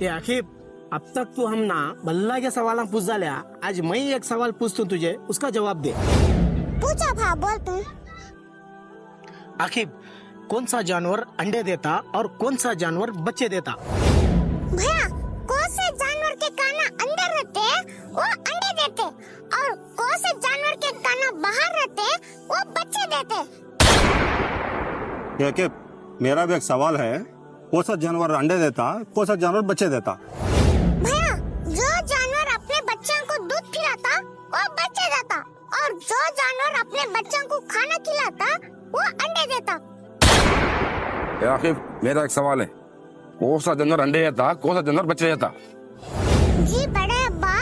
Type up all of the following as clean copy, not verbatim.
ये आखिर अब तक तू हम ना बल्ला के सवाल पूछ झाल्या, आज मैं एक सवाल पूछतो तुझे, उसका जवाब दे। पूछा भा, बोल तू। आखिर कौन सा जानवर अंडे देता और कौन सा जानवर बच्चे देता? भैया, कौन से जानवर के काना अंदर रहते वो अंडे देते और कौन से जानवर के काना बाहर रहते वो बच्चे देते। ये कि मेरा भी एक सवाल है, कौन सा जानवर अंडे देता, कौन सा जानवर बच्चे देता? भैया, जो जानवर अपने बच्चों को दूध पिलाता वो बच्चे देता और जो जानवर अपने बच्चों को खाना खिलाता वो अंडे देता। आखिर मेरा एक सवाल है, कौन सा जानवर अंडे देता, कौन सा जानवर बच्चे देता? जी बड़े अब्बा,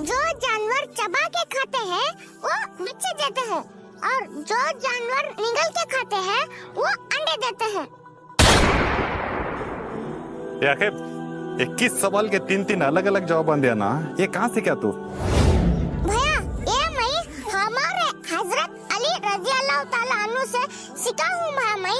जो जानवर चबा के खाते हैं वो बच्चे देते हैं और जो जानवर निगल के खाते हैं वो अंडे देते हैं। आखिर 21 सवाल के 3-3 अलग अलग जवाब दिया ना, ये कहाँ से क्या तू? भैया, ये मैं हमारे हजरत अली रजी अल्लाह ताला अन्हु से सीखा हूँ भैया मैं।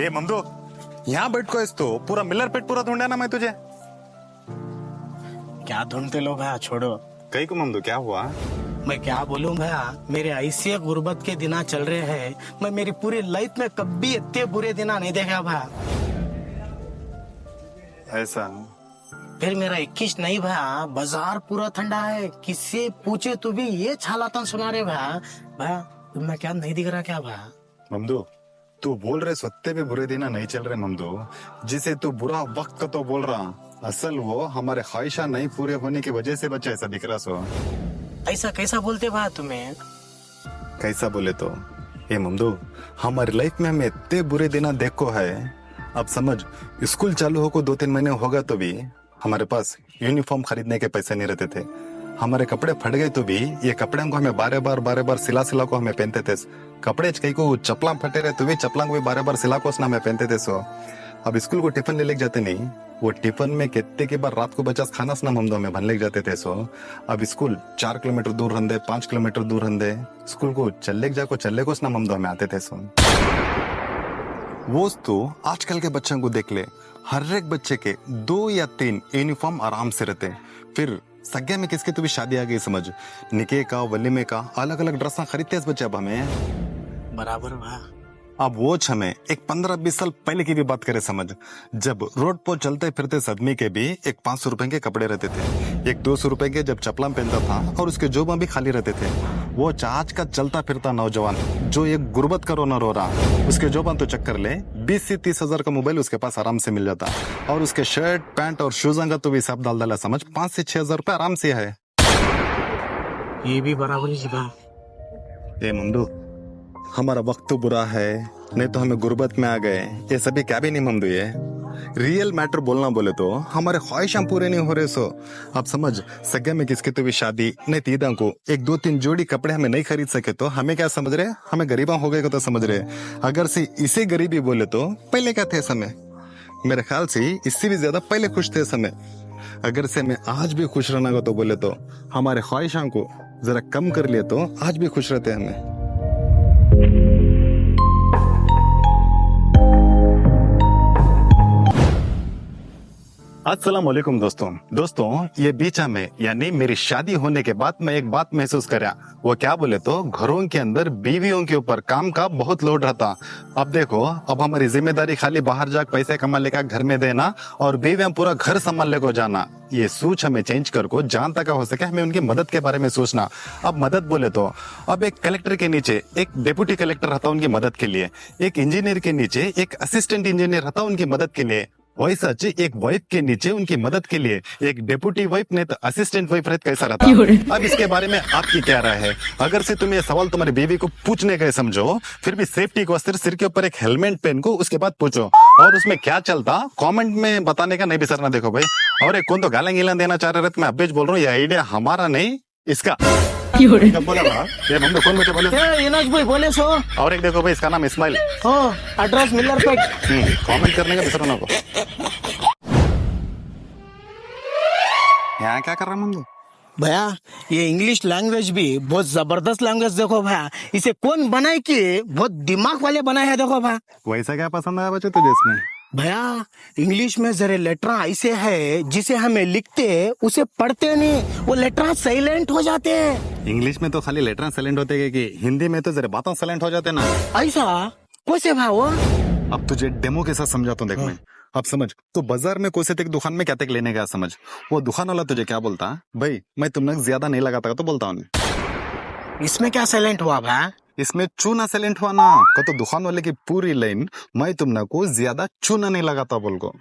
ए ममदू, यहाँ बैठ को इस तो पूरा मिलर पेट पूरा ढूंढा ना मैं तुझे। क्या ढूंढते लो भैया, छोड़ो। कहीं को ममदू क्या हुआ? मैं क्या बोलूं भैया, मेरे ऐसे गुर्बत के दिना चल रहे हैं, मैं मेरी पूरी लाइफ में कभी इतने बुरे दिना नहीं देखा भैया। ऐसा? फिर मेरा 21 नहीं भैया, बाजार पूरा ठंडा है, किससे पूछे तो भी ये छालातन सुना रहे भैया। भैया तुम्हें क्या नहीं दिख रहा क्या भैया? ममदू, तू बोल रहे सत्ते भी बुरे दिन नहीं चल रहे ममदू, जिसे तू बुरा वक्त का तो बोल रहा, असल वो हमारे ख्वाहिशा नहीं पूरे होने की वजह से बच्चा ऐसा दिख रहा। सो ऐसा कैसा बोलते भैया तुम्हें? कैसा बोले तो ये ममदू, हमारी लाइफ में हमें इतने बुरे दिन देखो है। अब समझ, स्कूल चालू हो को 2-3 महीने होगा तो भी हमारे पास यूनिफॉर्म खरीदने के पैसे नहीं रहते थे। हमारे कपड़े फट गए तो भी ये कपड़े को हमें बारे बार सिला को हमें पहनते थे। कपड़े कहीं को चपला फटे रहे तो भी चपला को भी बार सिला को हमें पहनते थे। सो अब स्कूल को टिफिन ले जाते नहीं, वो टिफिन में कितने के बार रात को बचा खाना स्नाम हम दो हमें भन ले जाते थे। सो अब स्कूल 4 किलोमीटर दूर रंदे, 5 किलोमीटर दूर रंदे, स्कूल को चलने को स्नाम हम दो हमें आते थे। सो वो तो आजकल के बच्चों को देख ले, हर एक बच्चे के 2 या 3 यूनिफॉर्म आराम से रहते। फिर सग्गे में किसके तो भी शादी आ गई समझ, निके का वलीमे का अलग अलग ड्रेसा खरीदते हैं बच्चे अब हमें। बराबर भैया। अब वो हमें एक 15-20 साल पहले की भी बात करें समझ, जब रोड पर चलते फिरते आदमी के भी एक 500 रुपए के कपड़े रहते थे, एक 200 रुपए के जब चपला पहनता था और उसके जोबा भी खाली रहते थे। वो आज का चलता फिरता नौजवान जो एक गुर्बत का रोना रो रहा, उसके जोबान तो चक्कर ले 20 से 30 हजार का मोबाइल उसके पास आराम से मिल जाता और उसके शर्ट पैंट और शूज का तो भी हिसाब डाल डाला समझ 5 से 6 हजार रुपए आराम से है। ये भी बराबर ही भैया। ए ममदू, हमारा वक्त तो बुरा है, नहीं तो हमें गुर्बत में आ गए, ये सभी क्या भी नहीं ममदू। ये रियल मैटर बोलना बोले तो हमारे ख्वाहिशां पूरे नहीं हो रहे। सो अब समझ, सगे में किसके तो भी शादी नहीं, तीदा को 1-2-3 जोड़ी कपड़े हमें नहीं खरीद सके तो हमें क्या समझ रहे, हमें गरीबा हो गए को तो समझ रहे। अगर से इसे गरीबी बोले तो पहले क्या थे समय, मेरे ख्याल से इससे भी ज्यादा पहले खुश थे समय। अगर से मैं आज भी खुश रहना को तो बोले तो हमारे ख्वाहिशां को जरा कम कर लिए तो आज भी खुश रहते हमें। अस्सलाम वालेकुम दोस्तों, ये बीचा में यानी मेरी शादी होने के बाद मैं एक बात महसूस करा, वो क्या बोले तो घरों के अंदर बीवियों के ऊपर काम का बहुत लोड रहता। अब देखो, अब हमारी जिम्मेदारी खाली बाहर जाकर पैसे कमा लेकर घर में देना और बीवियां पूरा घर संभालने को जाना। ये सोच हमें चेंज कर को जहां तक हो सके हमें उनकी मदद के बारे में सोचना। अब मदद बोले तो अब एक कलेक्टर के नीचे एक डिप्टी कलेक्टर रहता उनकी मदद के लिए, एक इंजीनियर के नीचे एक असिस्टेंट इंजीनियर रहता उनकी मदद के लिए, वही सच एक वाइफ के नीचे उनकी मदद के लिए एक डिप्टी वाइफ ने तो असिस्टेंट वाइफ रहता कैसा रहता। अब इसके बारे में आपकी क्या राय है? अगर से तुम ये सवाल तुम्हारी बीवी को पूछने का समझो, फिर भी सेफ्टी को सिर के ऊपर एक हेलमेट पहन को उसके बाद पूछो, और उसमें क्या चलता कमेंट में बताने का नहीं बिसरना। देखो भाई, और एक कौन तो गाला गीला देना चाह रहे थे, मैं अभी बोल रहा हूँ ये आइडिया हमारा नहीं इसका। बोला ये हम कौन बच्चे बोले भाई बोले सो। और एक देखो भाई, इसका नाम इस्माइल, एड्रेस मिलर पे कमेंट करने का बिसरना को। यहाँ क्या कर रहा है मम्मी? भैया ये इंग्लिश लैंग्वेज भी बहुत जबरदस्त लैंग्वेज देखो भैया, इसे कौन बनाए कि बहुत दिमाग वाले बनाए हैं देखो भैया। वैसा क्या पसंद आया बच्चे तुझे इसमें? भैया इंग्लिश में जरे लेटर ऐसे है जिसे हमें लिखते उसे पढ़ते नहीं, वो लेटर साइलेंट हो जाते हैं। इंग्लिश में तो खाली लेटर साइलेंट होते हैं कि हिंदी में तो जरा बातें साइलेंट हो जाते ना। ऐसा कैसे भाई वो? अब तुझे डेमो के साथ समझाता हूँ, देख मैं। अब समझ, तो बाजार में कोई से तेरे दुकान में क्या तक लेने गया, समझ। वो दुकान वाला तुझे क्या बोलता, भाई मैं तुमने ज्यादा नहीं लगाता तो बोलता हूँ। इसमें क्या साइलेंट हुआ भाई? इसमें चूना साइलेंट हुआ ना, तो दुकान वाले की पूरी लाइन मैं तुमने को ज्यादा चूना नहीं लगाता बोल को।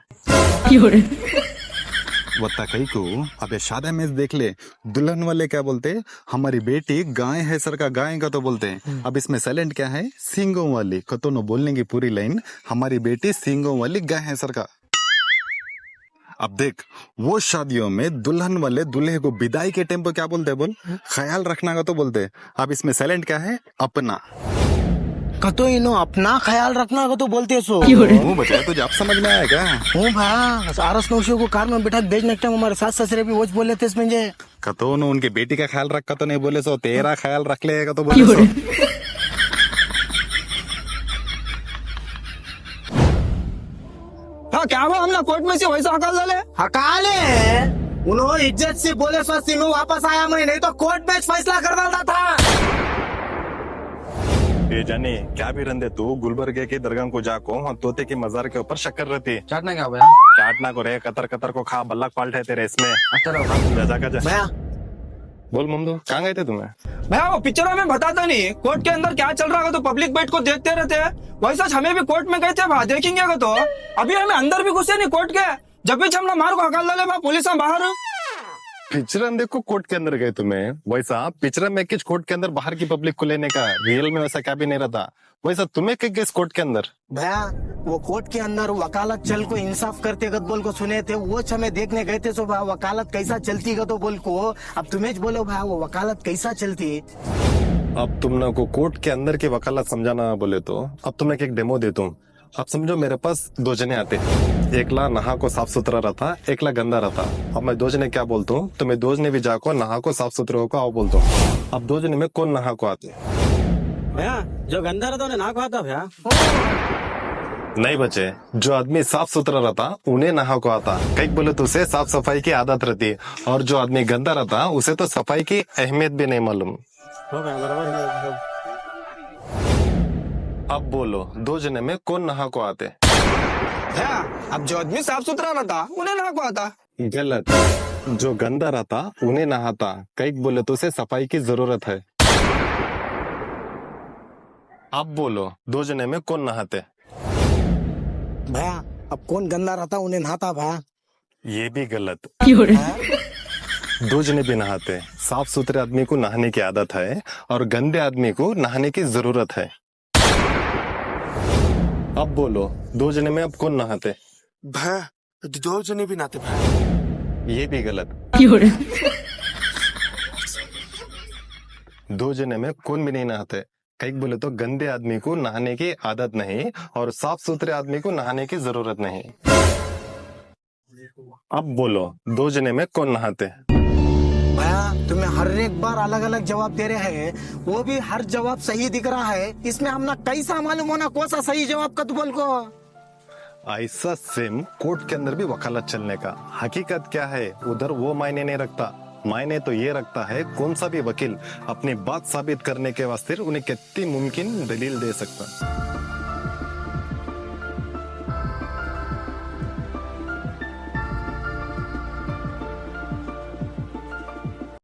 बता कहीं को अबे शादी में देख ले, दुल्हन वाले क्या बोलते, हमारी बेटी गाय है सर का, गाय का तो बोलते हैं। अब इसमें साइलेंट क्या है, सींगों वाली कतो न बोलने की पूरी लाइन, हमारी बेटी सींगों वाली गाय है सर का। अब देख वो शादियों में दुल्हन वाले दूल्हे को विदाई के टाइम पे क्या बोलते हैं, बोल ख्याल रखना का तो बोलते। अब इसमें साइलेंट क्या है, अपना। कतो इनो अपना ख्याल रखना का तो बोलते सो। वो बचा तुझे अब समझ में आया क्या? हूँ भैया, आरस नौशियों को कार में बिठा भेजने के टाइम हमारे सास ससुरे भी वो बोले थे इसमें जे कतो न उनकी बेटी का ख्याल रखा तो नहीं बोले सो, तेरा ख्याल रख लेगा तो बोले सो। हाँ क्या हुआ, हमने कोर्ट में से वैसा हकाल डाले। हकाले उन्होंने इज्जत से बोले सो सिनो वापस आया, मैं नहीं तो कोर्ट में फैसला कर डालता था। ये जाने क्या भी रंदे तू गुलबर्गे के दरगाह को जाको, वहाँ तोते के मजार के ऊपर शक्कर रहती। चाटना क्या भैया? चाटना को रे, कतर कतर को खा, बल्लक पाल्ट है तेरे इसमें। अच्छा रहो जा का जा। भैया बोल ममदो, कहाँ गए थे तुम्हें? भैया वो पिक्चरों में बताता नहीं कोर्ट के अंदर क्या चल रहा है, तो पब्लिक बैठ को देखते रहते हैं, वैसा हमें भी कोर्ट में गए थे भा देखेंगे को तो। अभी हमें अंदर भी घुसे नहीं कोर्ट के, जब भी हमने मार को हकाल डाले भा पुलिस में बाहर। पिक्चर देखो कोर्ट के अंदर गए तुम्हें, वैसा पिक्चर में किस कोर्ट के अंदर बाहर की पब्लिक को लेने का, रियल में वैसा क्या भी नहीं रहता। वैसा तुम्हें किस कोर्ट के अंदर? भैया वो कोर्ट के अंदर वकालत चल को इंसाफ करते गत बोल को सुने थे, वो हमें देखने गए थे। सो भाई वकालत कैसा चलती गतो बोल को, अब तुम्हें बोलो भाई वो वकालत कैसा चलती। अब तुमने को कोर्ट के अंदर की वकालत समझाना बोले तो अब तुम्हें एक डेमो देता हूँ। अब समझो मेरे पास दो जने आते, एकला नहा को साफ सुथरा रहता, एकला गंदा रहता। अब मैं दो जने क्या बोलता हूँ, तो मैं दो जने भी जाको नहा को साफ सुथरा को आओ बोलता हूँ। अब दो जने में कौन नहा को आते? भैया जो गंदा रहता है ना को आता भैया। नहीं बचे, जो आदमी साफ सुथरा रहता उन्हें नहा को आता। कई बोले तो उसे साफ सफाई की आदत रहती, और जो आदमी गंदा रहता उसे तो सफाई की अहमियत भी नहीं मालूम। अब बोलो दो जने में कौन नहा को आते? भैया अब जो आदमी साफ सुथरा रहता उन्हें ना को आता। गलत, जो गंदा रहता उन्हें नहाता। कई बोले तो उसे सफाई की जरूरत है। अब बोलो दो जने में कौन नहाते? भैया अब कौन गंदा रहता उन्हें नहाता भैया। ये भी गलत, दो जने भी नहाते। साफ सुथरे आदमी को नहाने की आदत है और गंदे आदमी को नहाने की जरूरत है। अब बोलो दो जने में अब कौन नहाते? भैया दो जने भी नहाते भैया। ये भी गलत, दो जने में कौन भी नहीं नहाते। कई बोले तो गंदे आदमी को नहाने की आदत नहीं और साफ सुथरे आदमी को नहाने की जरूरत नहीं। अब बोलो दो जने में कौन नहाते? भैया तुम्हें हर एक बार अलग अलग जवाब दे रहे हैं, वो भी हर जवाब सही दिख रहा है। इसमें हमने कैसा मालूम होना कौन सा सही जवाब का तू बोल को? ऐसा सेम कोर्ट के अंदर भी वकालत चलने का हकीकत क्या है, उधर वो मायने नहीं रखता। मायने तो ये रखता है कौन सा भी वकील अपनी बात साबित करने के वास्ते उन्हें कितनी मुमकिन दलील दे सकता।